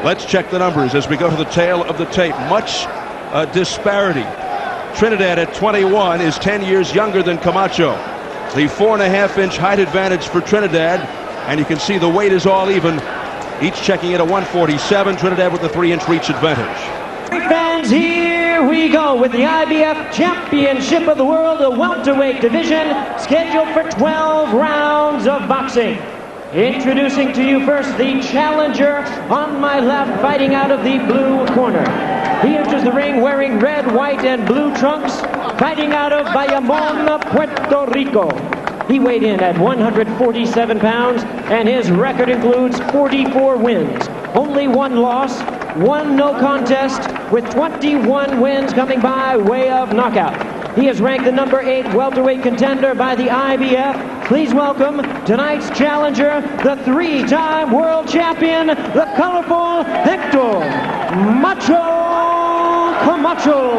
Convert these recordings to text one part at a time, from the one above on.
Let's check the numbers as we go to the tail of the tape. Much disparity. Trinidad at 21 is 10 years younger than Camacho. The 4.5-inch height advantage for Trinidad, and you can see the weight is all even. Each checking in at 147. Trinidad with the 3-inch reach advantage. Fans, here we go with the IBF Championship of the World, the welterweight division, scheduled for 12 rounds of boxing. Introducing to you first the challenger on my left, fighting out of the blue corner. He enters the ring wearing red, white, and blue trunks, fighting out of Bayamon, Puerto Rico. He weighed in at 147 pounds, and his record includes 44 wins, only 1 loss, 1 no contest, with 21 wins coming by way of knockout. He is ranked the number 8 welterweight contender by the IBF. Please welcome tonight's challenger, the 3-time world champion, the colorful Hector Macho Camacho.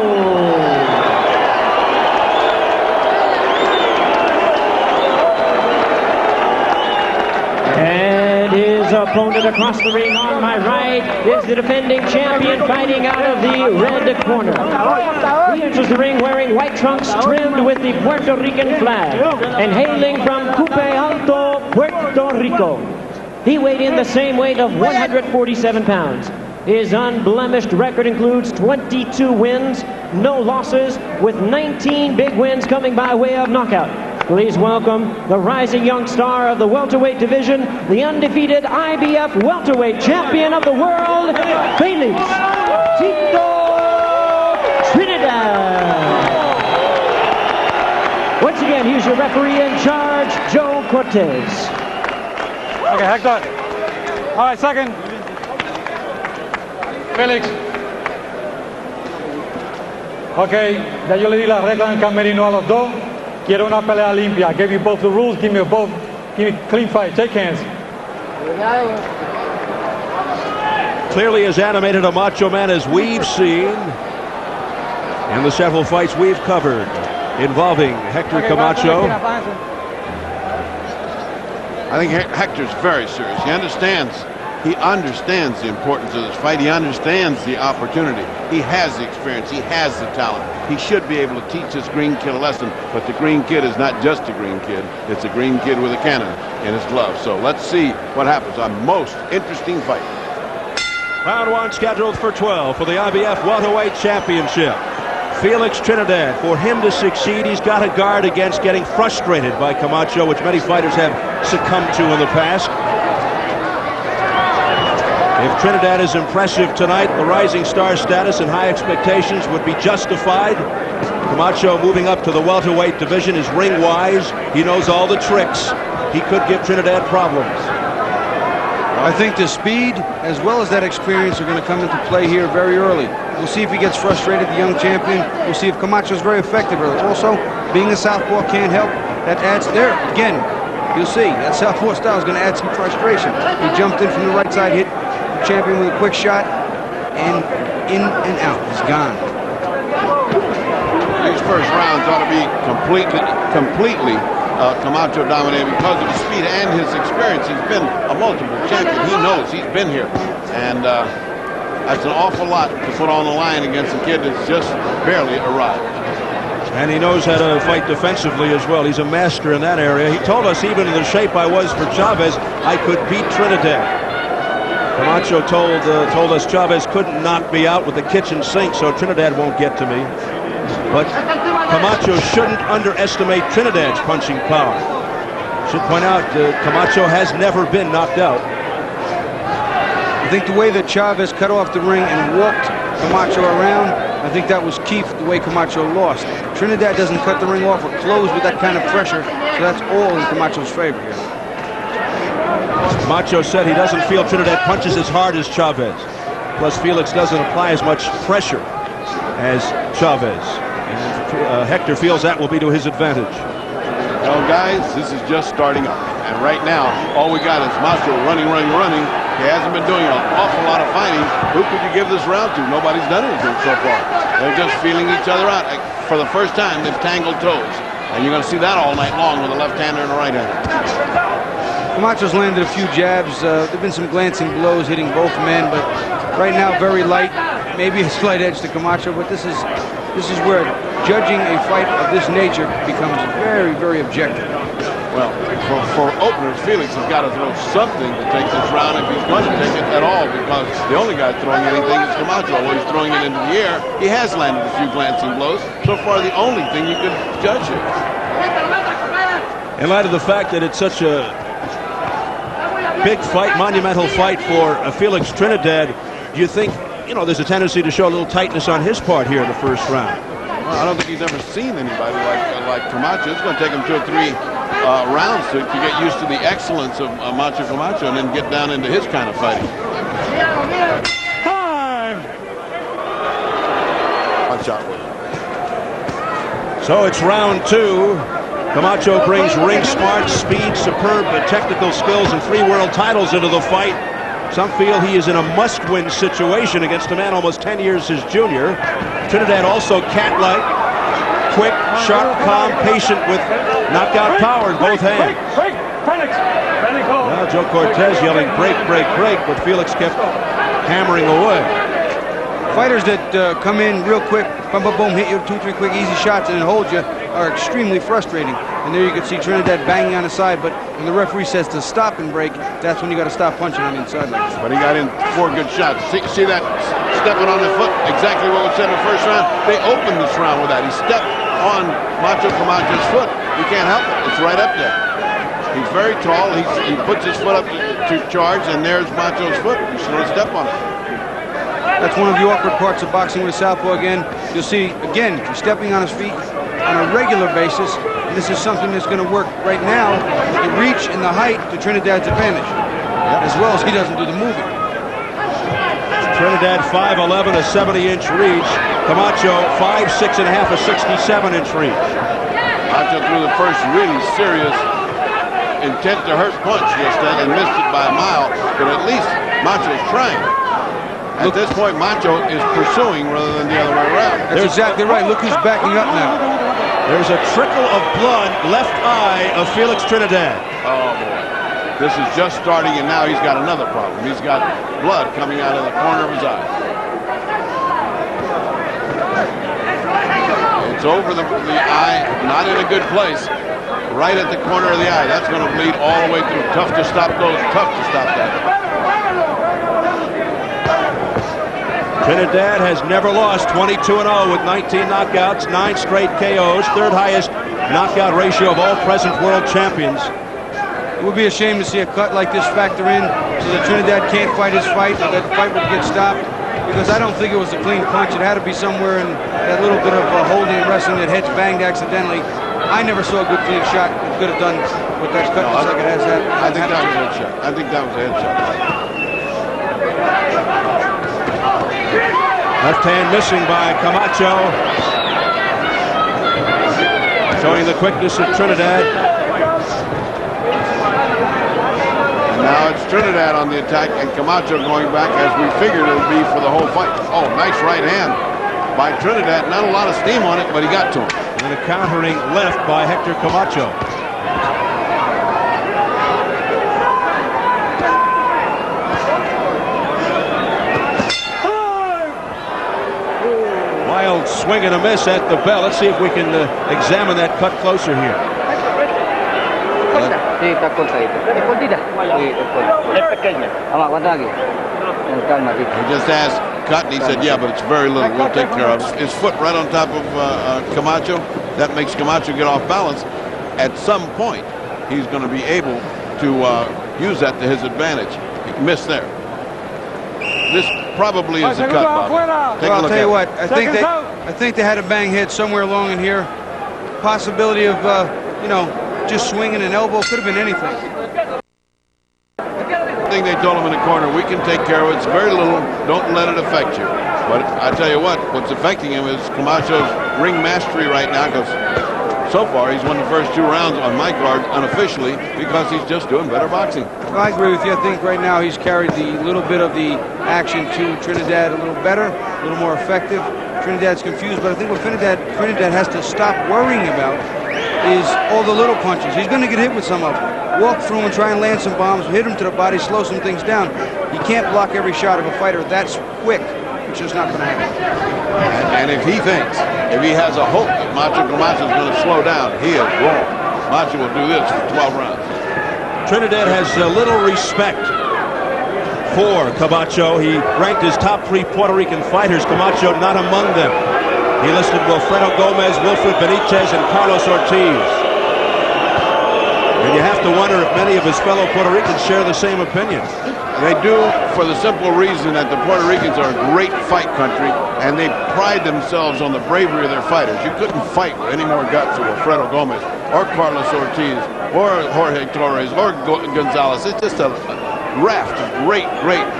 And his opponent across the ring on my right is the defending champion, fighting out of the red corner. He enters the ring wearing white trunks trimmed with the Puerto Rican flag and hailing from Cupe Alto, Puerto Rico. He weighed in the same weight of 147 pounds. His unblemished record includes 22 wins, no losses, with 19 big wins coming by way of knockout. Please welcome the rising young star of the welterweight division, the undefeated IBF welterweight champion of the world, Felix Tito Trinidad. Once again, here's your referee in charge, Joe Cortez. Okay, Hector. All right, second. Felix. Ok, ya yo le di la regla en el camerino a los dos. Quiero una pelea limpia. I gave you both the rules. Give me a clean fight. Shake hands. Clearly as animated a Macho Man as we've seen in the several fights we've covered involving Hector Camacho. I think Hector's very serious. He understands the importance of this fight. He understands the opportunity. He has the experience. He has the talent. He should be able to teach this green kid a lesson. But the green kid is not just a green kid. It's a green kid with a cannon in his glove. So let's see what happens. A most interesting fight. Round 1 scheduled for 12 for the IBF welterweight championship. Felix Trinidad, for him to succeed, he's got to guard against getting frustrated by Camacho, which many fighters have succumbed to in the past. If Trinidad is impressive tonight, the rising star status and high expectations would be justified. Camacho moving up to the welterweight division is ring-wise. He knows all the tricks. He could give Trinidad problems. I think the speed as well as that experience are going to come into play here very early. We'll see if he gets frustrated, the young champion. We'll see if Camacho's very effective early. Also, being a southpaw can't help. That adds there. Again, you'll see that southpaw style is going to add some frustration. He jumped in from the right side, hit the champion with a quick shot, and in and out. He's gone. These first rounds ought to be completely Camacho dominated because of his speed and his experience. He's been a multiple champion. He knows he's been here. And that's an awful lot to put on the line against a kid that's just barely arrived. And he knows how to fight defensively as well. He's a master in that area. He told us even in the shape I was for Chavez, I could beat Trinidad. Camacho told us Chavez couldn't knock me out with the kitchen sink, so Trinidad won't get to me. But Camacho shouldn't underestimate Trinidad's punching power. Should point out Camacho has never been knocked out. I think the way that Chavez cut off the ring and walked Camacho around, I think that was key for the way Camacho lost. Trinidad doesn't cut the ring off or close with that kind of pressure, so that's all in Camacho's favor here. Macho said he doesn't feel Trinidad punches as hard as Chavez. Plus, Felix doesn't apply as much pressure as Chavez. And Hector feels that will be to his advantage. Well, guys, this is just starting up. And right now, all we got is Macho running. He hasn't been doing an awful lot of fighting. Who could you give this round to? Nobody's done anything so far. They're just feeling each other out. For the first time, they've tangled toes. And you're going to see that all night long with a left-hander and a right-hander. Camacho's landed a few jabs. There have been some glancing blows hitting both men, but right now very light. Maybe a slight edge to Camacho, but this is where judging a fight of this nature becomes very, very objective. Well, for openers, Felix has got to throw something to take this round if he's going to take it at all, because the only guy throwing anything is Camacho. Although he's throwing it into the air, he has landed a few glancing blows. So far, the only thing you could judge here. In light of the fact that it's such a big fight, monumental fight for Felix Trinidad, do you think, there's a tendency to show a little tightness on his part here in the first round? Well, I don't think he's ever seen anybody like Camacho. It's going to take him 2 or 3 rounds to get used to the excellence of Macho Camacho and then get down into his kind of fighting. Time! One shot with him. So it's round 2. Camacho brings ring smart, speed, superb technical skills, and 3 world titles into the fight. Some feel he is in a must-win situation against a man almost 10 years his junior. Trinidad also cat-like, quick, sharp, calm, patient with knockout power in both hands. Break, Felix! Now Joe Cortez yelling break, break, break, but Felix kept hammering away. Fighters that come in real quick, boom, boom, boom, hit you 2, 3 quick, easy shots and then hold you are extremely frustrating. And there you can see Trinidad banging on the side, but when the referee says to stop and break, that's when you got to stop punching on the inside like this. But he got in 4 good shots. See that stepping on the foot? Exactly what was said in the first round. They opened this round with that. He stepped on Macho Camacho's foot. You can't help it. It's right up there. He's very tall. He puts his foot up to charge, and there's Macho's foot. You should have stepped on it. That's one of the awkward parts of boxing with a southpaw again. You'll see, again, he's stepping on his feet on a regular basis. And this is something that's going to work right now, the reach and the height to Trinidad's advantage, as well as he doesn't do the moving. Trinidad 5'11", a 70-inch reach. Camacho 5'6.5", a 67-inch reach. Macho threw the first really serious intent to hurt punch just then and missed it by a mile, but at least Macho's trying. At this point, Macho is pursuing rather than the other way around. That's exactly right. Look who's backing up now. There's a trickle of blood, left eye of Felix Trinidad. Oh, boy. This is just starting, and now he's got another problem. He's got blood coming out of the corner of his eye. It's over the eye, not in a good place. Right at the corner of the eye. That's going to bleed all the way through. Tough to stop those. Tough to stop that. Trinidad has never lost, 22-0 with 19 knockouts, 9 straight KOs, 3rd highest knockout ratio of all present world champions. It would be a shame to see a cut like this factor in so that Trinidad can't fight his fight, or that the fight would get stopped, because I don't think it was a clean punch. It had to be somewhere in that little bit of holding and wrestling that head's banged accidentally. I never saw a good clean shot that could have done what that cut just like it has happened. I think that was a head shot. I think that was a head shot. Left hand missing by Camacho. Showing the quickness of Trinidad. And now it's Trinidad on the attack and Camacho going back as we figured it would be for the whole fight. Oh, nice right hand by Trinidad. Not a lot of steam on it, but he got to him. And a countering left by Hector Camacho. Wild swing and a miss at the bell. Let's see if we can examine that cut closer here. Sí, está cortadita. ¿Es cortita? Sí, es cortita. Es pequeña. Vamos, aguanta aquí. Con calma, Tito. He just asked cut, and he said, yeah, but it's very little. We'll take care of it. His foot right on top of Camacho. That makes Camacho get off balance. At some point, he's going to be able to use that to his advantage. He missed there. This probably is a cut, Bobby. Take a I'll look tell you what, at I think they had a bang head somewhere along in here. Possibility of, just swinging an elbow, could have been anything. I think they told him in the corner, we can take care of it. It's very little. Don't let it affect you. But I tell you what's affecting him is Camacho's ring mastery right now, because so far he's won the first 2 rounds on my card unofficially because he's just doing better boxing. Well, I agree with you. I think right now he's carried the little bit of the action to Trinidad a little better, a little more effective. Trinidad's confused, but I think what Trinidad has to stop worrying about is all the little punches. He's going to get hit with some of them. walk through him and try and land some bombs, hit him to the body, slow some things down. You can't block every shot of a fighter that's quick. It's just not going to happen. And if he thinks, if he has a hope that Macho Camacho is going to slow down, he is wrong. Macho will do this for 12 rounds. Trinidad has little respect for Camacho. He ranked his top 3 Puerto Rican fighters, Camacho not among them. He listed Wilfredo Gomez, Wilfred Benitez, and Carlos Ortiz. And you have to wonder if many of his fellow Puerto Ricans share the same opinion. They do, for the simple reason that the Puerto Ricans are a great fight country, and they pride themselves on the bravery of their fighters. You couldn't fight with any more guts than Wilfredo Gomez, or Carlos Ortiz, or Jorge Torres, or Gonzalez. It's just a raft of great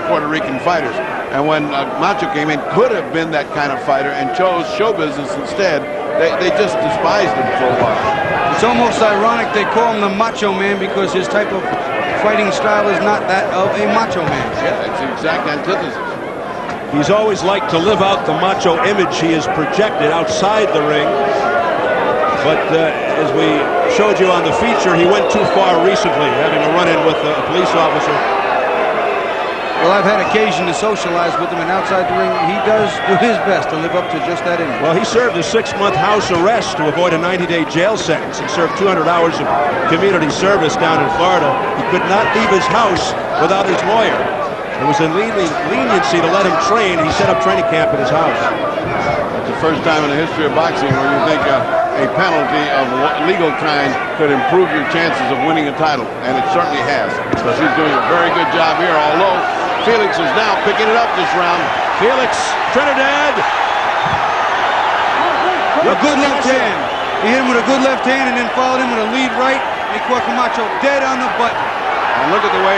Puerto Rican fighters. And when Macho came in, could have been that kind of fighter and chose show business instead. They just despised him for a while. It's almost ironic they call him the Macho Man because his type of fighting style is not that of a Macho Man. Yeah, it's the exact antithesis. He's always liked to live out the Macho image he has projected outside the ring. But as we showed you on the feature, he went too far recently, having a run-in with a police officer. Well, I've had occasion to socialize with him, and outside the ring, he does do his best to live up to just that image. Well, he served a 6-month house arrest to avoid a 90-day jail sentence. He served 200 hours of community service down in Florida. He could not leave his house without his lawyer. There was a leniency to let him train. He set up training camp at his house. It's the first time in the history of boxing where you think a penalty of legal kind could improve your chances of winning a title, and it certainly has, because he's doing a very good job here, although Felix is now picking it up this round. Felix, Trinidad. A good left hand. He hit him with a good left hand and then followed him with a lead right. And he caught Camacho dead on the button. And look at the way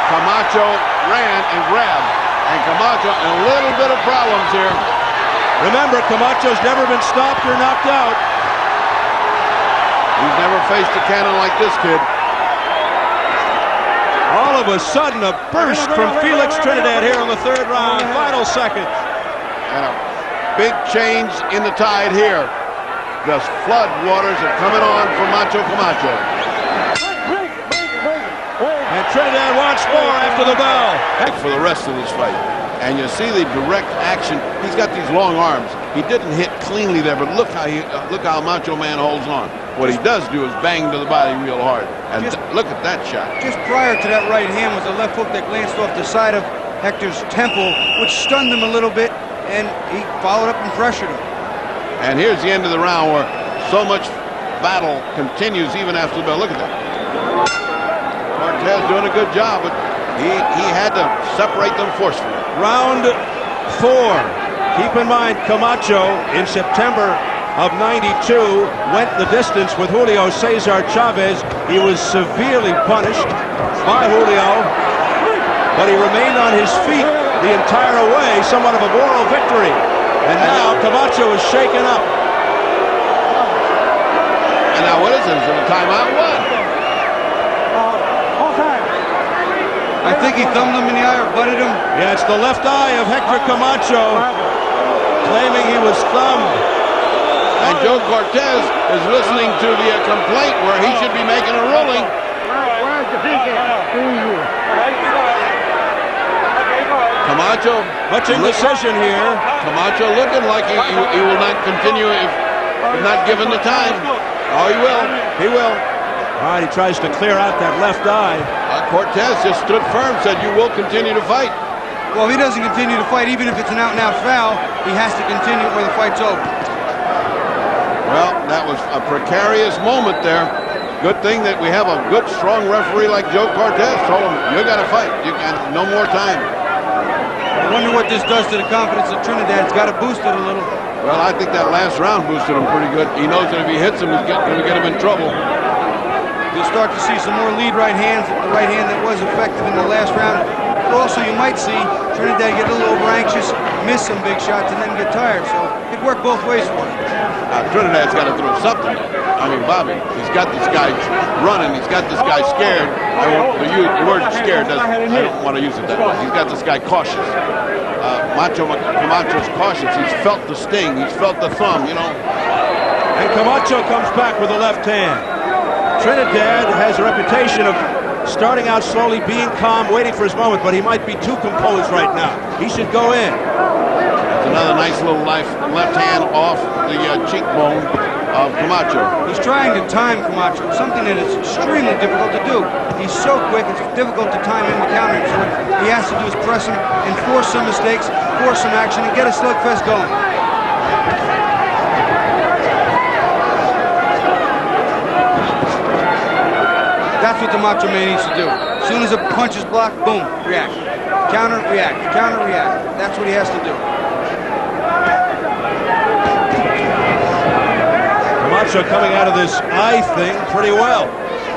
Camacho ran and grabbed. And Camacho in a little bit of problems here. Remember, Camacho's never been stopped or knocked out. He's never faced a cannon like this kid. All of a sudden, a burst from Felix Trinidad here in the 3rd round, final second. And a big change in the tide here. The flood waters are coming on for Macho Camacho. And Trinidad wants more after the bell. For the rest of this fight. And you see the direct action. He's got these long arms. He didn't hit cleanly there, but look how Macho Man holds on. What he does do is bang to the body real hard. And look at that shot. Just prior to that right hand was a left hook that glanced off the side of Hector's temple, which stunned him a little bit, and he followed up and pressured him. And here's the end of the round where so much battle continues even after the bell. Look at that. Cortez doing a good job, but he had to separate them forcefully. Round 4. Keep in mind, Camacho in September of '92 went the distance with Julio Cesar Chavez. He was severely punished by Julio, but he remained on his feet the entire way, somewhat of a moral victory. And now Camacho is shaken up. And now what is it? Is it a timeout? What? I think he thumbed him in the eye or butted him. Yeah, it's the left eye of Hector Camacho, claiming he was thumbed. And Joe Cortez is listening to the complaint where he should be making a ruling. Camacho. Much indecision here. Camacho looking like he will not continue if not given the time. Oh, he will. He will. All right, he tries to clear out that left eye. Cortez just stood firm, said you will continue to fight. Well, if he doesn't continue to fight, even if it's an out-and-out foul, he has to continue where the fight's over. Well, that was a precarious moment there. Good thing that we have a good, strong referee like Joe Cortez. Told him, you got to fight. You got no more time. I wonder what this does to the confidence of Trinidad. It's got to boost it a little. Well, I think that last round boosted him pretty good. He knows that if he hits him, he's going to get him in trouble. You'll start to see some more lead right hands, the right hand that was effective in the last round. But also you might see Trinidad get a little over anxious, miss some big shots, and then get tired. So it worked both ways for him. Trinidad's got to throw something. I mean, Bobby, he's got this guy running. He's got this guy scared. The word scared, I don't want to use it that way. He's got this guy cautious. Camacho's cautious. He's felt the sting. He's felt the thumb, you know. And Camacho comes back with the left hand. Trinidad has a reputation of starting out slowly, being calm, waiting for his moment, but he might be too composed right now. He should go in. That's another nice little left hand off the cheekbone of Camacho. He's trying to time Camacho, something that is extremely difficult to do. He's so quick, it's difficult to time him to counter him. So what he has to do is press him and force some mistakes, force some action, and get a slugfest going. That's what the Macho Man needs to do. As soon as a punch is blocked, boom, react. Counter, react. Counter, react. That's what he has to do. Camacho coming out of this eye thing pretty well.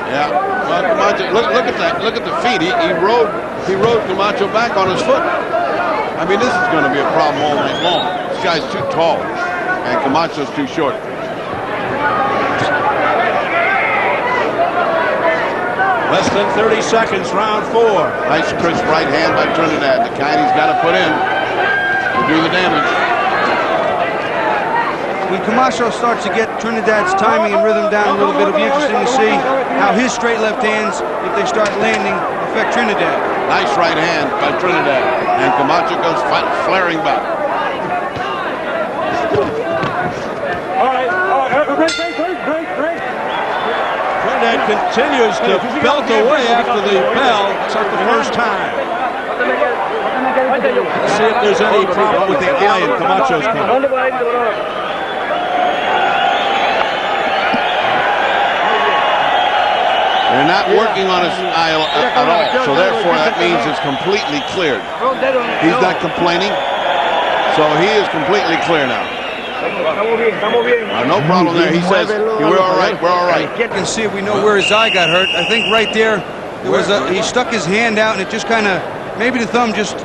Yeah. Well, Camacho, look at that. Look at the feet. He rode Camacho back on his foot. I mean, this is going to be a problem all night long. This guy's too tall, and Camacho's too short. Less than 30 seconds, round 4. Nice crisp right hand by Trinidad, the kind he's got to put in to do the damage. When Camacho starts to get Trinidad's timing and rhythm down a little bit, it'll be interesting to see how his straight left hands, if they start landing, affect Trinidad. Nice right hand by Trinidad, and Camacho goes flaring back. All right, great. Trinidad continues to belt away after the bell. It's like the first time. Let's see if there's any problem with the eye in Camacho's corner. They're not working on his eye at all, so therefore that means it's completely cleared. He's not complaining, so he is completely clear now. No problem there. He says, we're all right, we're all right. You can see if we know where his eye got hurt. I think right there, he stuck his hand out and it just kind of, maybe the thumb just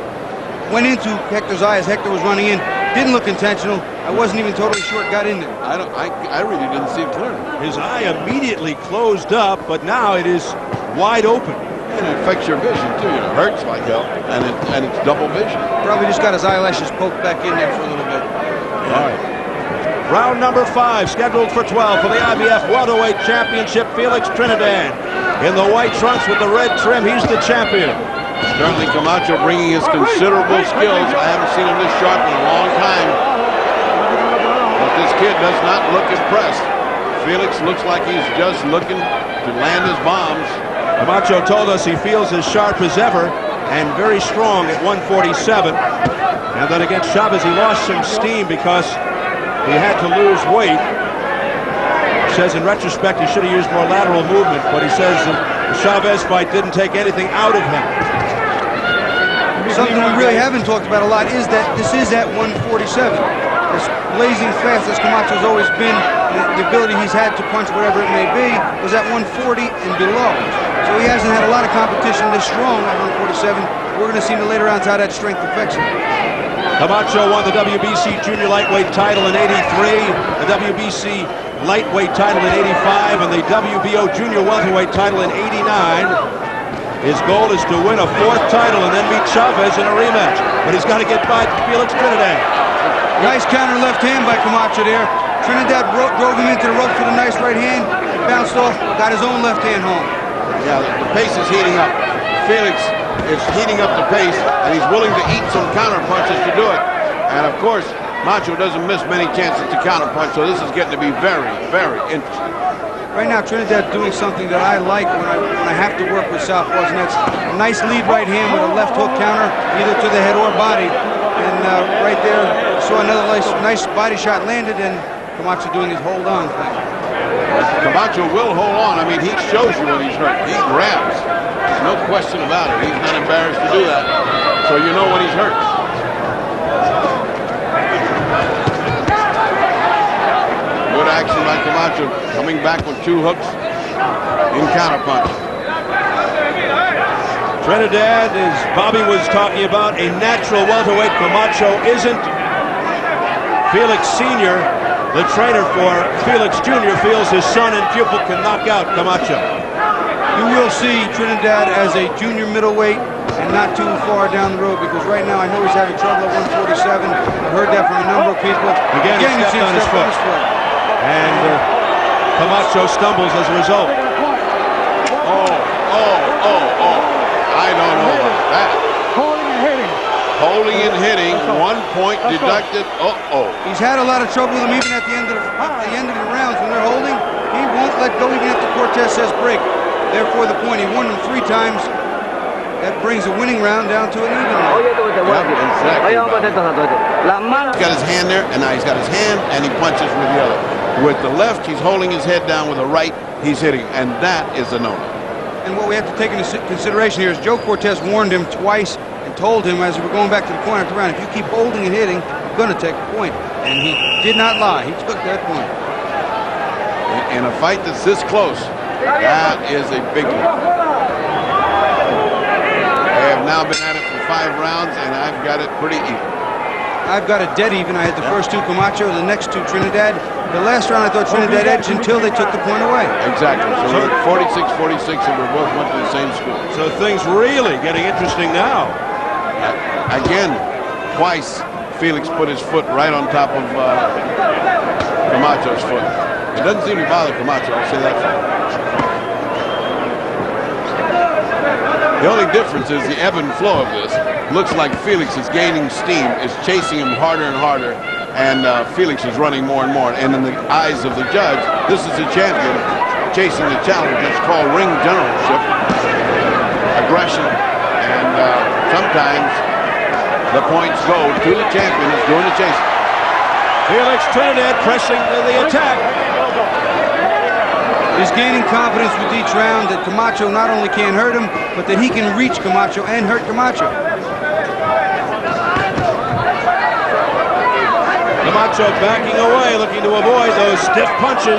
went into Hector's eye as Hector was running in. Didn't look intentional. I wasn't even totally sure it got in there. I really didn't see it clearly. His eye immediately closed up, but now it is wide open. And it affects your vision too. It hurts like hell, and it's double vision. Probably just got his eyelashes poked back in there for a little bit. All right. Round number 5, scheduled for 12 for the IBF Welterweight Championship. Felix Trinidad in the white trunks with the red trim. He's the champion. Certainly Camacho bringing his considerable skills. I haven't seen him this sharp in a long time. But this kid does not look impressed. Felix looks like he's just looking to land his bombs. Camacho told us he feels as sharp as ever and very strong at 147. And then against Chavez, he lost some steam because he had to lose weight. He says in retrospect he should have used more lateral movement, but he says the Chavez fight didn't take anything out of him. Something we really haven't talked about a lot is that this is at 147. As blazing fast as Camacho's always been, the ability he's had to punch whatever it may be was at 140 and below. So he hasn't had a lot of competition this strong at 147. We're going to see in the later rounds how that strength affects him. Camacho won the WBC Junior Lightweight title in '83, the WBC Lightweight title in '85, and the WBO Junior Welterweight title in '89. His goal is to win a 4th title and then meet Chavez in a rematch. But he's got to get by Felix Trinidad. Nice counter left hand by Camacho there. Trinidad drove him into the ropes with a nice right hand, bounced off, got his own left hand home. Yeah, the pace is heating up. Felix is heating up the pace, and he's willing to eat some counter punches to do it. And of course, Macho doesn't miss many chances to counter punch, so this is getting to be very, very interesting. Right now, Trinidad doing something that I like when I have to work with southpaws, and that's a nice lead right hand with a left hook counter, either to the head or body. And right there, saw another nice body shot landed, and Camacho doing his hold on thing. Camacho will hold on. I mean, he shows you when he's hurt. He grabs. There's no question about it. He's not embarrassed to do that. So you know when he's hurt. Good action by Camacho, coming back with 2 hooks in counterpunch. Trinidad, as Bobby was talking about, a natural welterweight. Camacho isn't. Felix Sr., the trainer for Felix Jr., feels his son and pupil can knock out Camacho. You will see Trinidad as a junior middleweight and not too far down the road, because right now I know he's having trouble at 147. I've heard that from a number of people. Again he stepped on his foot. And Camacho stumbles as a result. I don't know about that. Holding and hitting. Holding and hitting, 1 point deducted. He's had a lot of trouble with him even at the end of the rounds when they're holding. He won't let go even after Cortez says break. Therefore, the point. He won them 3 times. That brings a winning round down to an even round. Exactly. He's got his hand there, and now he's got his hand, and he punches with the other. With the left, he's holding his head down. With the right, he's hitting, and that is a no-no. And what we have to take into consideration here is Joe Cortez warned him twice and told him as we were going back to the corner of the round, if you keep holding and hitting, you're going to take a point. And he did not lie. He took that point. In a fight that's this close, that is a big one. They have now been at it for 5 rounds, and I've got it pretty even. I've got it dead even. I had the first 2 Camacho, the next 2 Trinidad. The last round I thought Trinidad edged until they took the point away. Exactly. So we're 46-46, and we both went to the same school. So things really getting interesting now. Again, twice Felix put his foot right on top of Camacho's foot. It doesn't seem to bother Camacho, I'll say that for you. The only difference is the ebb and flow of this. Looks like Felix is gaining steam, is chasing him harder and harder, and Felix is running more and more. And in the eyes of the judge, this is a champion chasing the challenge. It's called ring generalship, aggression, and sometimes the points go to the champion who's doing the chasing. Felix Trinidad pressing the attack. He's gaining confidence with each round that Camacho not only can't hurt him, but that he can reach Camacho and hurt Camacho. Camacho backing away, looking to avoid those stiff punches.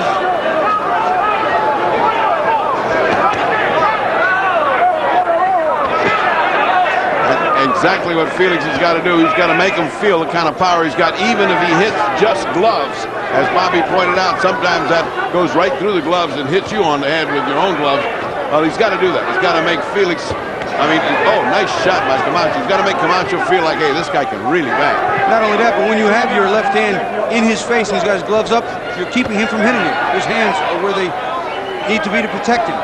Exactly what Felix has got to do. He's got to make him feel the kind of power he's got, even if he hits just gloves. As Bobby pointed out, sometimes that goes right through the gloves and hits you on the head with your own gloves. Well, he's got to do that. He's got to make Felix, nice shot by Camacho. He's got to make Camacho feel like, hey, this guy can really bang. Not only that, but when you have your left hand in his face and he's got his gloves up, you're keeping him from hitting you. His hands are where they need to be to protect him.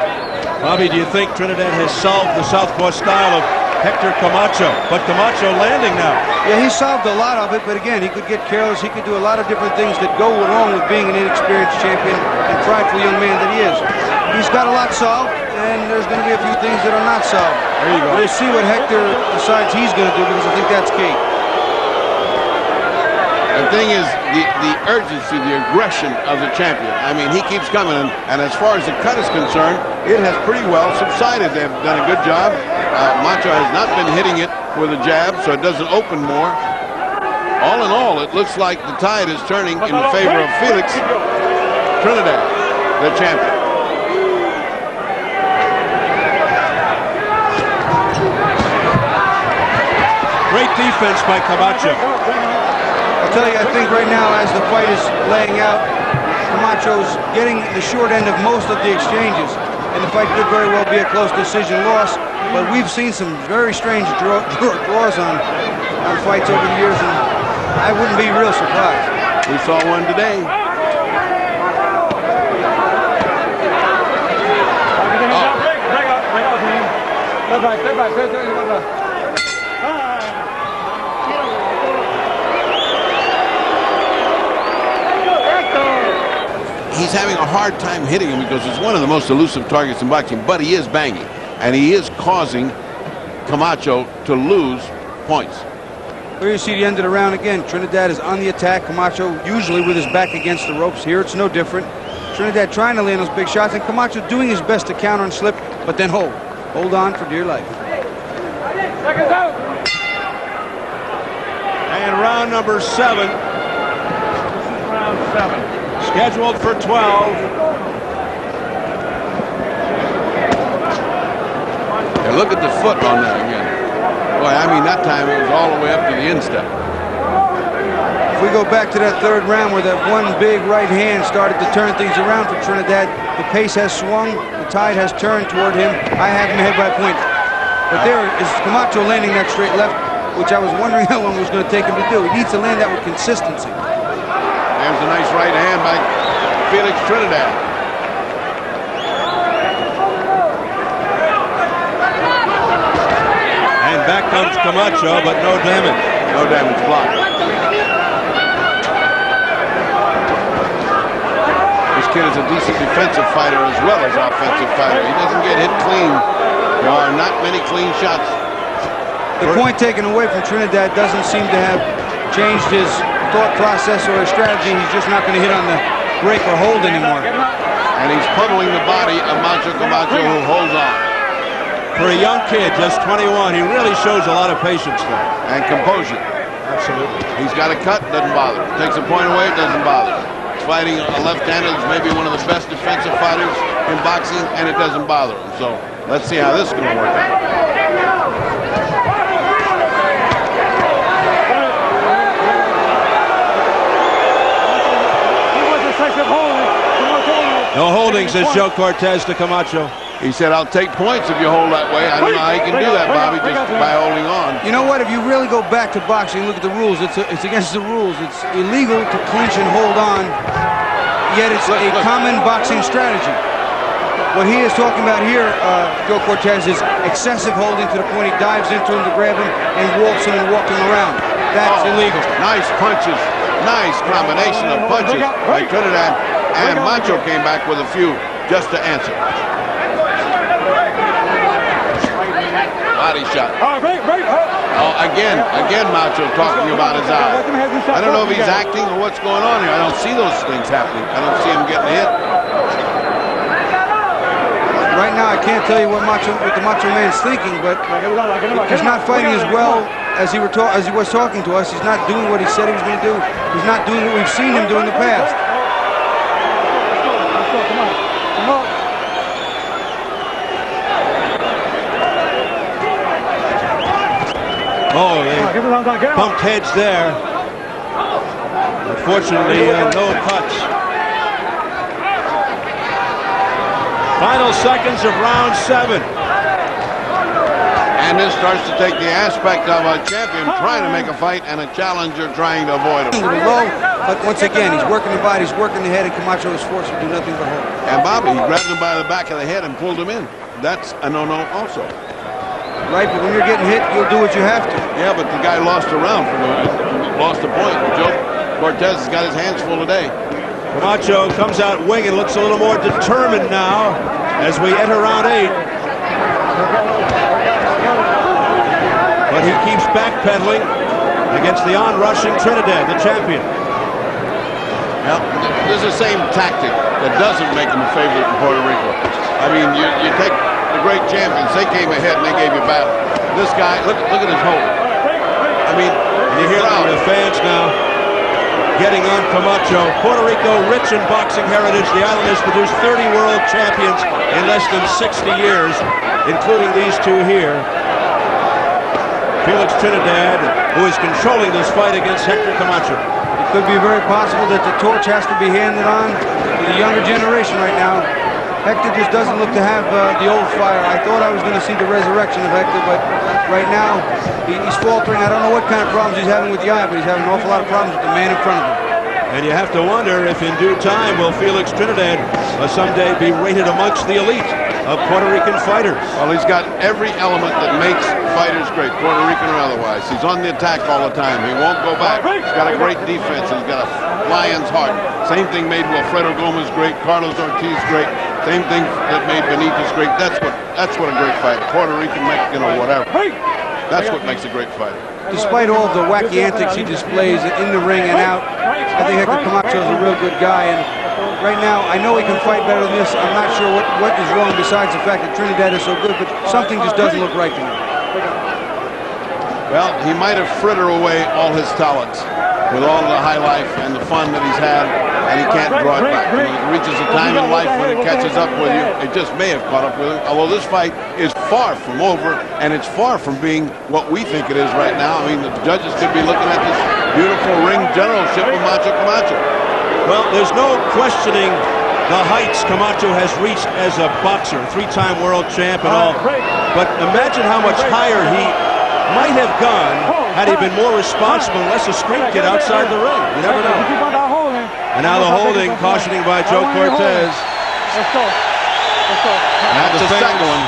Bobby, do you think Trinidad has solved the southpaw style of Hector Camacho? But Camacho landing now. Yeah, he solved a lot of it, but again, he could get careless. He could do a lot of different things that go along with being an inexperienced champion and prideful young man that he is. He's got a lot solved, and there's going to be a few things that are not solved. There you go. We'll see what Hector decides he's going to do, because I think that's key. The thing is, the urgency, the aggression of the champion. I mean, he keeps coming, and as far as the cut is concerned, it has pretty well subsided. They've done a good job. Macho has not been hitting it with a jab, so it doesn't open more. All in all, it looks like the tide is turning in favor of Felix Trinidad, the champion. Great defense by Camacho. I'll tell you, I think right now, as the fight is laying out, Camacho's getting the short end of most of the exchanges, and the fight could very well be a close decision loss. But we've seen some very strange draws on fights over the years, and I wouldn't be real surprised. We saw one today. He's having a hard time hitting him because it's one of the most elusive targets in boxing, but he is banging, and he is causing Camacho to lose points. Here you see the end of the round again. Trinidad is on the attack. Camacho usually with his back against the ropes. Here it's no different. Trinidad trying to land those big shots, and Camacho doing his best to counter and slip, but then hold. Hold on for dear life. And round number 7. This is round 7. Scheduled for 12. And look at the foot on that again. Boy, I mean, that time it was all the way up to the instep. If we go back to that third round where that one big right hand started to turn things around for Trinidad, the pace has swung, the tide has turned toward him. I have him ahead by a point. But there is Camacho landing that straight left, which I was wondering how long it was going to take him to do. He needs to land that with consistency. There's a nice right hand by Felix Trinidad. Back comes Camacho, but no damage. No damage blocked. This kid is a decent defensive fighter as well as offensive fighter. He doesn't get hit clean. There are not many clean shots. The point taken away from Trinidad doesn't seem to have changed his thought process or his strategy. He's just not going to hit on the break or hold anymore. And he's pummeling the body of Macho Camacho, who holds on. For a young kid, just 21, he really shows a lot of patience there. And composure. Absolutely. He's got a cut, doesn't bother. Takes a point away, doesn't bother. He's fighting a left-hander who's maybe one of the best defensive fighters in boxing, and it doesn't bother him. So let's see how this is going to work out. No holding, says Joe Cortez to Camacho. He said, I'll take points if you hold that way. I don't know how you can do that, Bobby, just by holding on. You know what? If you really go back to boxing, look at the rules. It's against the rules. It's illegal to clinch and hold on, yet it's a common boxing strategy. What he is talking about here, Joe Cortez, is excessive holding to the point he dives into him to grab him and walks him and walk him around. That's illegal. Nice punches. Nice combination of punches by Trinidad. And Macho came back with a few just to answer. Body shot. Oh, again Macho talking about his eyes. I don't know if he's acting or what's going on here. I don't see those things happening. I don't see him getting hit. Right now, I can't tell you what the Macho Man's thinking, but he's not fighting as well as he was talking to us. He's not doing what he said he was going to do. He's not doing what we've seen him do in the past. Oh, they bumped heads there. Unfortunately, no cuts. Final seconds of round 7. And this starts to take the aspect of a champion trying to make a fight and a challenger trying to avoid him. Low, but once again, he's working the body, he's working the head, and Camacho is forced to do nothing but hold. And Bobby, he grabbed him by the back of the head and pulled him in. That's a no-no also. Right, but when you're getting hit, you'll do what you have to. Yeah, but the guy lost a round lost a point. Joe Cortez has got his hands full today. Camacho comes out winging, looks a little more determined now as we enter round 8. But he keeps backpedaling against the onrushing Trinidad, the champion. Well, this is the same tactic that doesn't make him a favorite in Puerto Rico. I mean, you take the great champions, they came ahead and they gave you battle. This guy, look at his hold. I mean, you hear the fans now getting on Camacho. Puerto Rico, rich in boxing heritage. The island has produced 30 world champions in less than 60 years, including these two here. Felix Trinidad, who is controlling this fight against Hector Camacho. It could be very possible that the torch has to be handed on to the younger generation right now. Hector just doesn't look to have the old fire. I thought I was going to see the resurrection of Hector, but right now he's faltering. I don't know what kind of problems he's having with the eye, but he's having an awful lot of problems with the man in front of him. And you have to wonder if in due time will Felix Trinidad someday be rated amongst the elite of Puerto Rican fighters. Well, he's got every element that makes fighters great, Puerto Rican or otherwise. He's on the attack all the time. He won't go back. He's got a great defense. He's got a lion's heart. Same thing made Wilfredo Gomez great, Carlos Ortiz great. Same thing that made Benitez great. That's what a great fighter. Puerto Rican, Mexican, or whatever. That's what makes a great fighter. Despite all the wacky antics he displays in the ring and out, I think Hector Camacho is a real good guy. And right now, I know he can fight better than this. I'm not sure what is wrong besides the fact that Trinidad is so good, but something just doesn't look right to me. Well, he might have frittered away all his talents with all the high life and the fun that he's had, and he can't draw it back. It reaches a time in life when it catches up with you. It just may have caught up with him, although this fight is far from over, and it's far from being what we think it is right now. I mean, the judges could be looking at this beautiful ring generalship of Macho Camacho. Well, there's no questioning the heights Camacho has reached as a boxer, 3-time world champ and all. But imagine how much higher he might have gone had he been more responsible and less a street kid outside the ring. You never know. And now the holding, cautioning by Joe Cortez. That's the second one.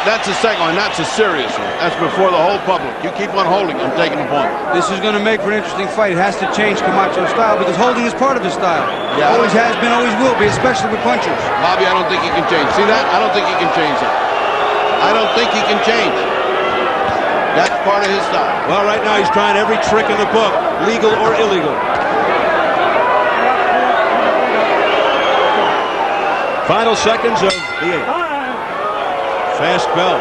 That's the second one. That's a serious one. That's before the whole public. You keep on holding, I'm taking a point. This is going to make for an interesting fight. It has to change Camacho's style because holding is part of his style. Yeah. Always has been, always will be, especially with punchers. Bobby, I don't think he can change. See that? I don't think he can change that. I don't think he can change. That's part of his style. Well, right now he's trying every trick in the book, legal or illegal. Final seconds of the 8th. Fast bell.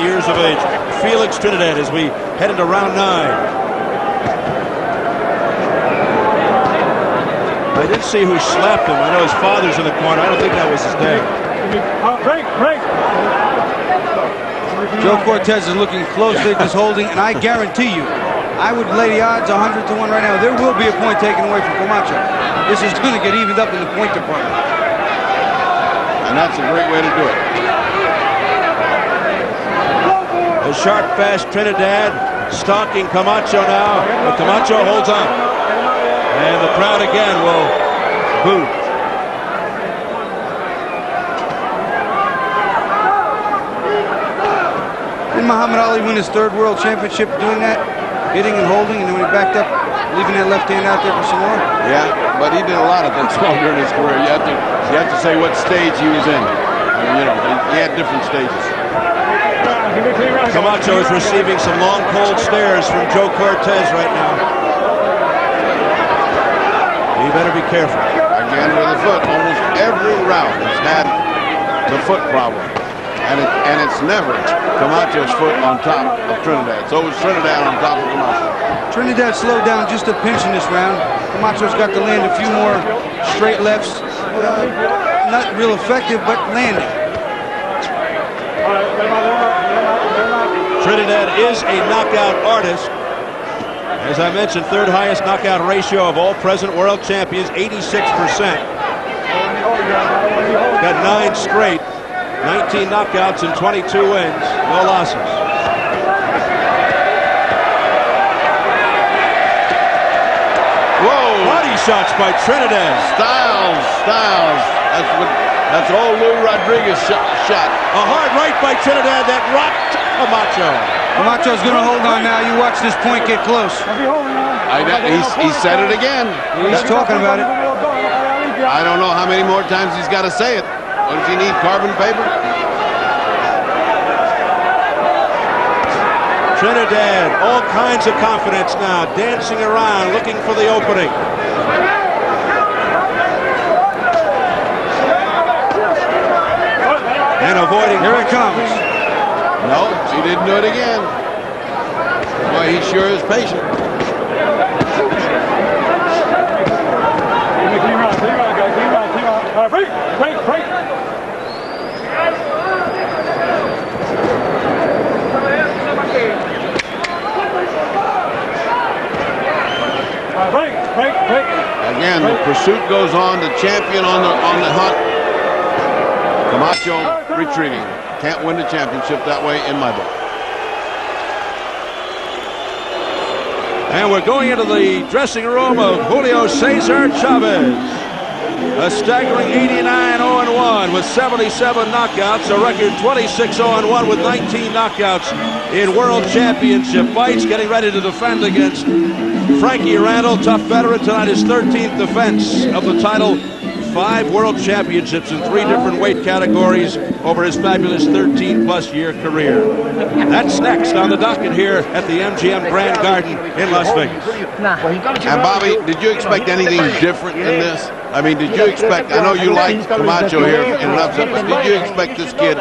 Years of age. Felix Trinidad as we head into round 9. I didn't see who slapped him. I know his father's in the corner. I don't think that was his dad. Break. Joe Cortez is looking closely at this holding, and I guarantee you, I would lay the odds 100 to 1 right now. There will be a point taken away from Camacho. This is going to get evened up in the point department. And that's a great way to do it. A sharp, fast Trinidad stalking Camacho now, but Camacho holds on. And the crowd again will boo. Didn't Muhammad Ali win his 3rd world championship doing that? Hitting and holding, and then when he backed up, leaving that left hand out there for some more? Yeah, but he did a lot of things wrong during his career. You have to say what stage he was in. I mean, you know, he had different stages. Camacho is receiving some long, cold stares from Joe Cortez right now. You better be careful. Again with the foot. Almost every round has had the foot problem. And it's never Camacho's foot on top of Trinidad. It's always Trinidad on top of Camacho. Trinidad slowed down just a pinch in this round. Camacho's got to land a few more straight lefts. Not real effective, but landing. Trinidad is a knockout artist. As I mentioned, 3rd highest knockout ratio of all present world champions, 86%. Got 9 straight, 19 knockouts and 22 wins, no losses. Whoa! Body shots by Trinidad. Styles. That's old Lou Rodriguez shot. A hard right by Trinidad that rocked Camacho. Camacho's going to hold on now. You watch this point get close. He said it again. He's talking about it. I don't know how many more times he's got to say it. What does he need, carbon paper? Trinidad, all kinds of confidence now, dancing around, looking for the opening. And avoiding. Here it comes. No, he didn't do it again. Boy, he sure is patient. Break. Again, the pursuit goes on. The champion on the hunt. Camacho retreating. Can't win the championship that way in my book. And we're going into the dressing room of Julio Cesar Chavez. A staggering 89-0-1 with 77 knockouts, a record 26-0-1 with 19 knockouts in world championship fights, getting ready to defend against Frankie Randall, tough veteran. Tonight his 13th defense of the title. 5 world championships in 3 different weight categories over his fabulous 13-plus year career. That's next on the docket here at the MGM Grand Garden in Las Vegas. And Bobby, did you expect anything different in this? I mean, did you expect, I know you like Camacho here in an upset, but did you expect this kid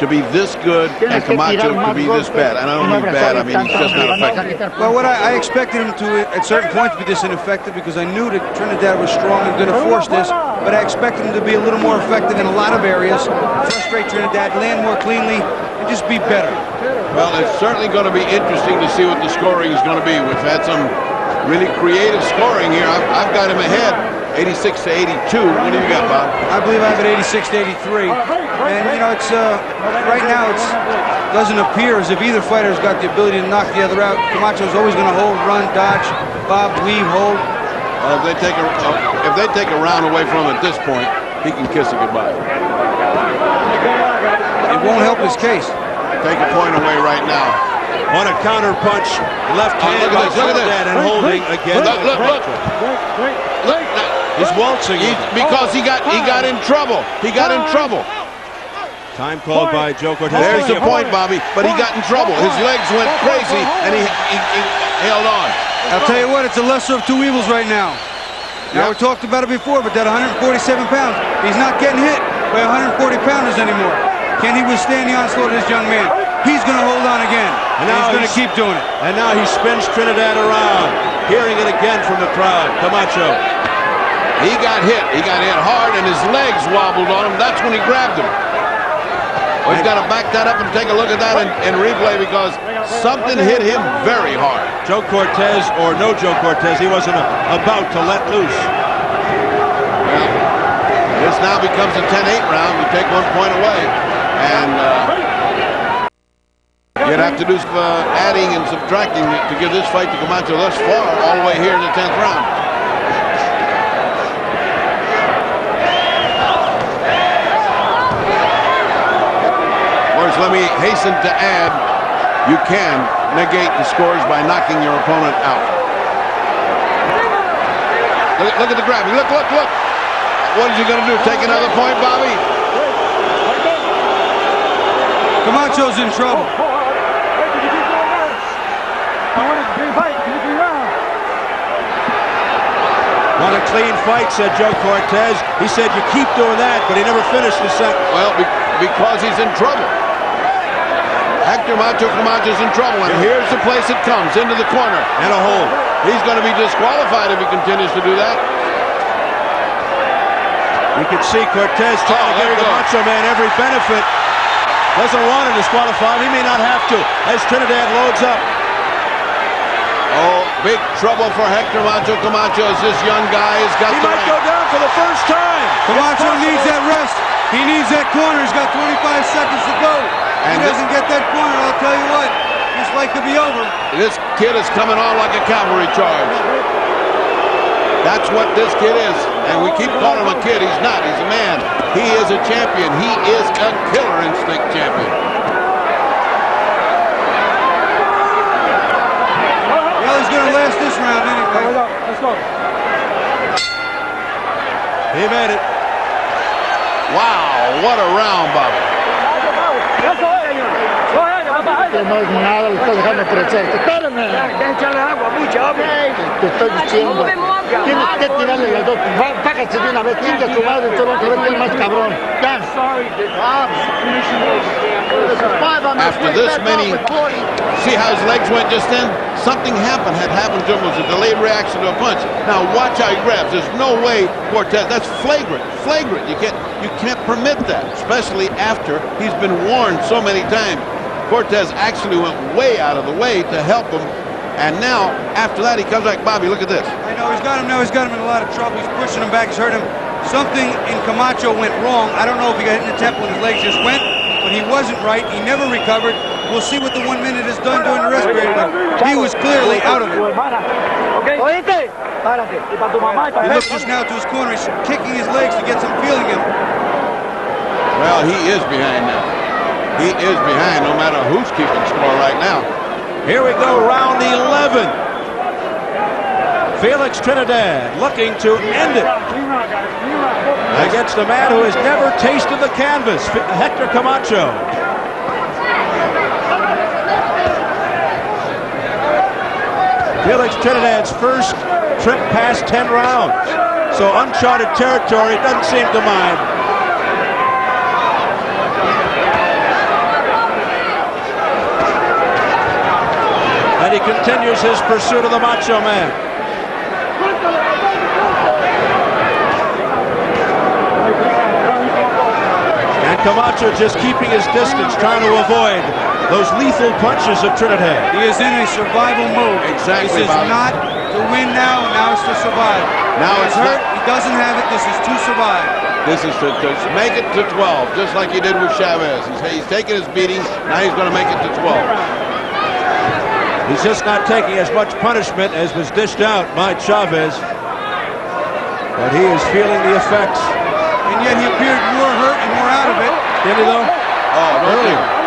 to be this good and Camacho to be this bad? And I don't mean bad, I mean he's just not effective. Well, what I expected him to, at certain points, be this ineffective because I knew that Trinidad was strong and going to force this, but I expected him to be a little more effective in a lot of areas, frustrate Trinidad, land more cleanly, and just be better. Well, it's certainly going to be interesting to see what the scoring is going to be. We've had some really creative scoring here. I've got him ahead 86 to 82. What do you got, Bob? I believe I have it 86 to 83. And, you know, it's right now it doesn't appear as if either fighter's got the ability to knock the other out. Camacho's always going to hold, run, dodge, bob, weave, hold. Well, if they take a round away from him at this point, he can kiss it goodbye. It won't help his case. Take a point away right now. On a counter punch, left hand by Trinidad and holding again. Look. He's waltzing. Because he got in trouble. He got in trouble. Time called by Joe Cortez. There's the point, Bobby. But he got in trouble. His legs went crazy, and he held on. I'll tell you what, it's a lesser of two evils right now. Now, we talked about it before, but that 147 pounds, he's not getting hit by 140 pounders anymore. Can he withstand the onslaught of this young man? He's going to hold on again, and now he's going to keep doing it. And now he spins Trinidad around, hearing it again from the crowd. Camacho. He got hit. He got hit hard, and his legs wobbled on him. That's when he grabbed him. We've got to back that up and take a look at that in replay because something hit him very hard. Joe Cortez, or no Joe Cortez, he wasn't about to let loose. Well, this now becomes a 10-8 round. We take 1 point away, and you'd have to do some adding and subtracting to give this fight to Camacho thus far, all the way here in the 10th round. Let me hasten to add, you can negate the scores by knocking your opponent out. Look at the grabbing. Look. What is he going to do? Take another point, Bobby? Camacho's in trouble. Want a clean fight, said Joe Cortez. He said you keep doing that, but he never finished the sentence. Well, because he's in trouble. Hector Macho Camacho's in trouble, and here's the place it comes, into the corner, and a hold. He's going to be disqualified if he continues to do that. You can see Cortez trying to give the Macho Man every benefit. Doesn't want to disqualify him. He may not have to, as Trinidad loads up. Oh, big trouble for Hector Macho Camacho as this young guy has got He might go down for the first time. Camacho needs that rest. He needs that corner. He's got 25 seconds to go. If he doesn't get that corner, I'll tell you what, this fight could be over. This kid is coming on like a cavalry charge. That's what this kid is. And we keep calling him a kid. He's not. He's a man. He is a champion. He is a killer instinct champion. Well, he's going to last this round anyway. Let's go. He made it. Wow, what a round, Bobby. No es nada, lo estás dejando aprovecharte. Espérame. Échale agua, mucha agua. Te estoy diciendo. Tienes que tirarle las dos. Págate de una vez. Chinga tu madre, tú no te ves el más cabrón. Ya. After this many, see how his legs went just then? Something had happened to him. It was a delayed reaction to a punch. Now watch how he grabs. There's no way Cortez. That's flagrant. You can't permit that, especially after he's been warned so many times. Cortez actually went way out of the way to help him, and now after that he comes back. Bobby, look at this. I know he's got him now. He's got him in a lot of trouble. He's pushing him back. He's hurt him. Something in Camacho went wrong. I don't know if he got hit in the temple and his legs just went, but he wasn't right. He never recovered. We'll see what the 1 minute has done during the rest period, but he was clearly out of it. He looks just now to his corner. He's kicking his legs to get some feeling in him. Well, he is behind now. He is behind no matter who's keeping score right now. Here we go, round 11. Felix Trinidad looking to end it against a man who has never tasted the canvas, Hector Camacho. Felix Trinidad's first trip past 10 rounds. So uncharted territory, doesn't seem to mind. And he continues his pursuit of the Macho Man. And Camacho just keeping his distance, trying to avoid those lethal punches of Trinidad. He is in a survival mode. Exactly, This is Bobby. not to win now it's to survive. Now it's hurt. not. He doesn't have it. This is to survive. This is to make it to 12, just like he did with Chavez. He's taking his beating. Now he's going to make it to 12. He's just not taking as much punishment as was dished out by Chavez. But he is feeling the effects. And yet he appeared more hurt and more out of it. Did he though? Oh, earlier.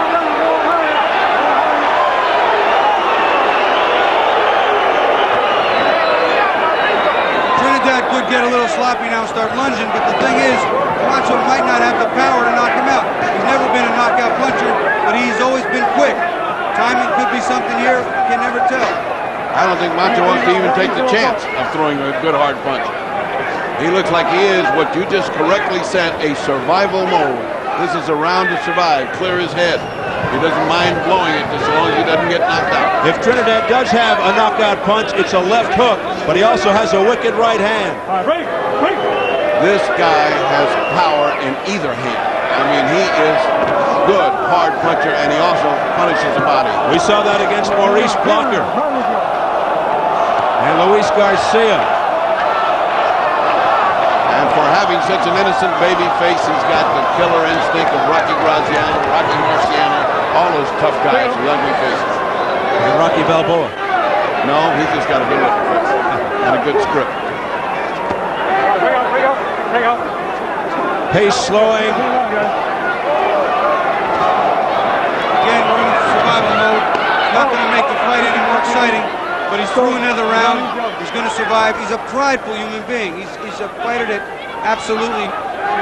Trinidad could get a little sloppy now and start lunging, but the thing is, Macho might not have the power to knock him out. He's never been a knockout puncher, but he's always been quick. Timing could be something here, you can never tell. I don't think Macho wants to even take the chance of throwing a good hard punch. He looks like he is what you just correctly said, a survival mode. This is a round to survive, clear his head. He doesn't mind blowing it just as long as he doesn't get knocked out. If Trinidad does have a knockout punch, it's a left hook, but he also has a wicked right hand. This guy has power in either hand. I mean, he is a good, hard puncher, and he also punishes the body. We saw that against Maurice Blocker and Luis Garcia. And for having such an innocent baby face, he's got the killer instinct of Rocky Graziano, Rocky Marciano, all those tough guys with ugly faces. And Rocky Balboa. No, he's just got a good looking face and a good script. Pace slowing. Again, we're in survival mode. Not going to make the fight any more exciting, but he's through another round. He's going to survive. He's a prideful human being. He's a fighter that absolutely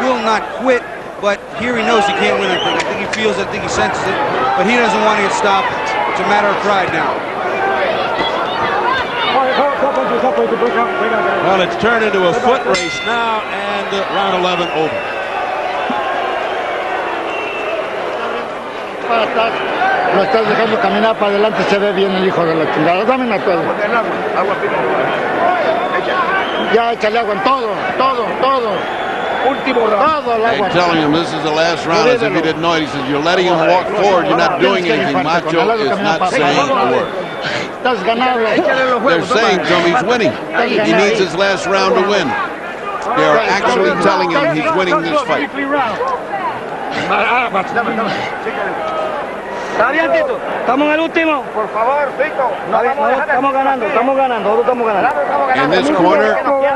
will not quit, but here he knows he can't win anything. I think he feels it, I think he senses it, but he doesn't want to get stopped. It's a matter of pride now. Well, it's turned into a foot race now, and round 11 over. Lo estás dejando caminar para adelante, se ve bien el hijo de la chingada. Dame una toalla. Ya échale agua en todo. Último round. Todo el agua. They're telling him this is the last round as if he didn't know it. He says, you're letting him walk forward. You're not doing anything. Macho is not saying a word. Estás ganando. They're saying to him he's winning. He needs his last round to win. They are actually telling him he's winning this fight. Está bien, Tito. Estamos en el último. Por favor, Tito. Estamos ganando.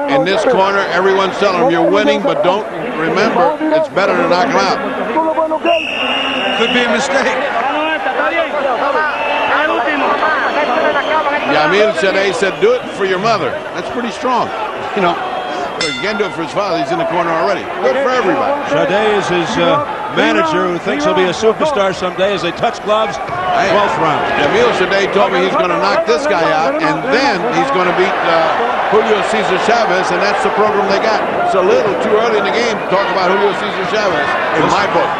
In this corner, everyone's telling him you're winning, but don't remember, it's better to knock him out. Could be a mistake. Yamil Shadeh said, do it for your mother. That's pretty strong. You know, he can't do it for his father. He's in the corner already. Good for everybody. Shadeh is his manager, who thinks he'll be a superstar someday as they touch gloves. 12th round. Yamil Shadeh told me he's going to knock this guy out, and then he's going to beat Julio Cesar Chavez, and that's the program they got. It's a little too early in the game to talk about Julio Cesar Chavez, in my book.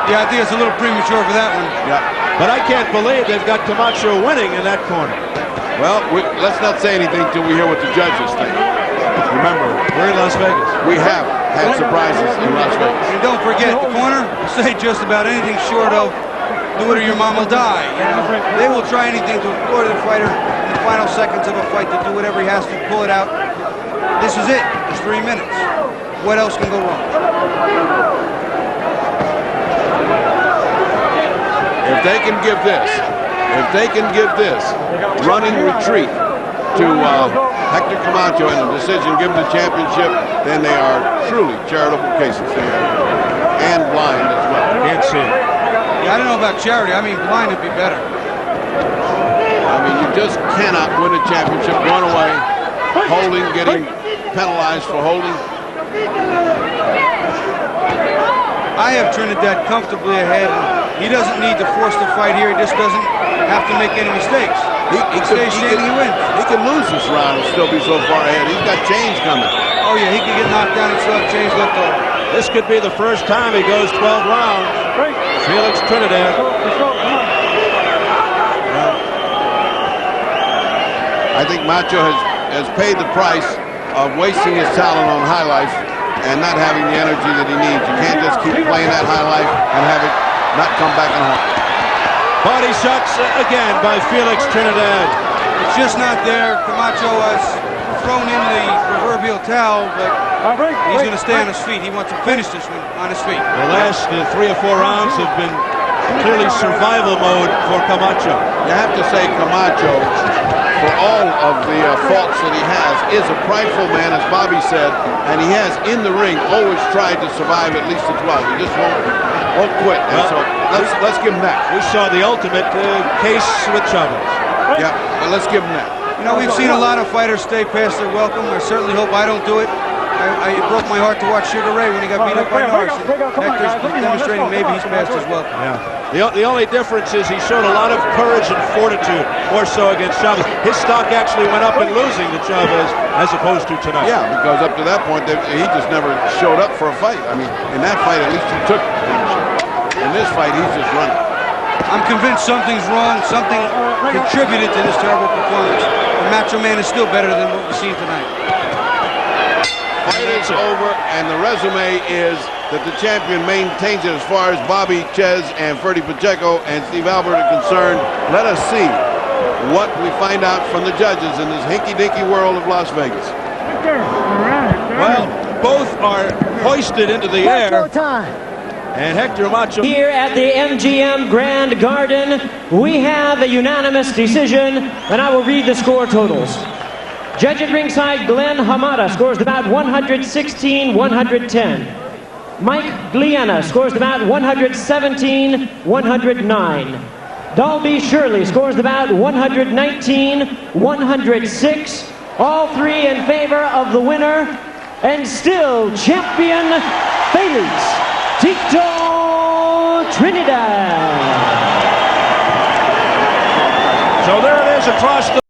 Yeah, I think it's a little premature for that one. Yeah. But I can't believe they've got Camacho winning in that corner. Well, let's not say anything till we hear what the judges think. Remember, we're in Las Vegas. We have had surprises in Las Vegas. And don't forget, the corner will say just about anything short of do it or your mom will die. You know, they will try anything to implore the fighter in the final seconds of a fight to do whatever he has to pull it out. This is it. It's 3 minutes. What else can go wrong? If they can give this running retreat to Hector Camacho in a decision, give him the championship, then they are truly charitable cases. And blind as well. Can't see it. Yeah, I don't know about charity. I mean, blind would be better. I mean, you just cannot win a championship going away, holding, getting penalized for holding. I have Trinidad comfortably ahead. He doesn't need to force the fight here. He just doesn't have to make any mistakes. He stays standing, he wins. He can lose this round and still be so far ahead. He's got change coming. Oh, yeah, he can get knocked down and still have change left over. This could be the first time he goes 12 rounds. Felix Trinidad. I think Macho has paid the price of wasting his talent on high life and not having the energy that he needs. You can't just keep playing that high life and have it not come back and haunt. Body shots again by Felix Trinidad. It's just not there. Camacho has thrown in the proverbial towel, but he's going to stay on his feet. He wants to finish this one on his feet. The last 3 or 4 rounds have been clearly survival mode for Camacho. You have to say Camacho, for all of the faults that he has, is a prideful man, as Bobby said, and he has, in the ring, always tried to survive at least to 12. He just won't quit. And so let's give him that. We saw the ultimate case with Chavez. Yeah, but let's give him that. You know, we've seen a lot of fighters stay past their welcome. I certainly hope I don't do it. It broke my heart to watch Sugar Ray when he got beat up by Norris. Hector's demonstrating maybe he's past his welcome. Yeah. The only difference is he showed a lot of courage and fortitude, more so against Chavez. His stock actually went up in losing to Chavez as opposed to tonight. Yeah, because up to that point, he just never showed up for a fight. I mean, in that fight, at least he took leadership. In this fight, he's just running. I'm convinced something's wrong. Something contributed to this terrible performance. The Macho Man is still better than what we've seen tonight. Fight is over, and the resume is that the champion maintains it as far as Bobby Chez and Ferdy Pacheco and Steve Albert are concerned. Let us see what we find out from the judges in this hinky-dinky world of Las Vegas. Well, both are hoisted into the air. And Hector Macho. Here at the MGM Grand Garden, we have a unanimous decision, and I will read the score totals. Judge at ringside, Glenn Hamada, scores the bout 116-110. Mike Gliana scores the bout 117-109. Dalby Shirley scores the bout 119-106. All three in favor of the winner, and still champion Felix Tito Trinidad. So there it is across the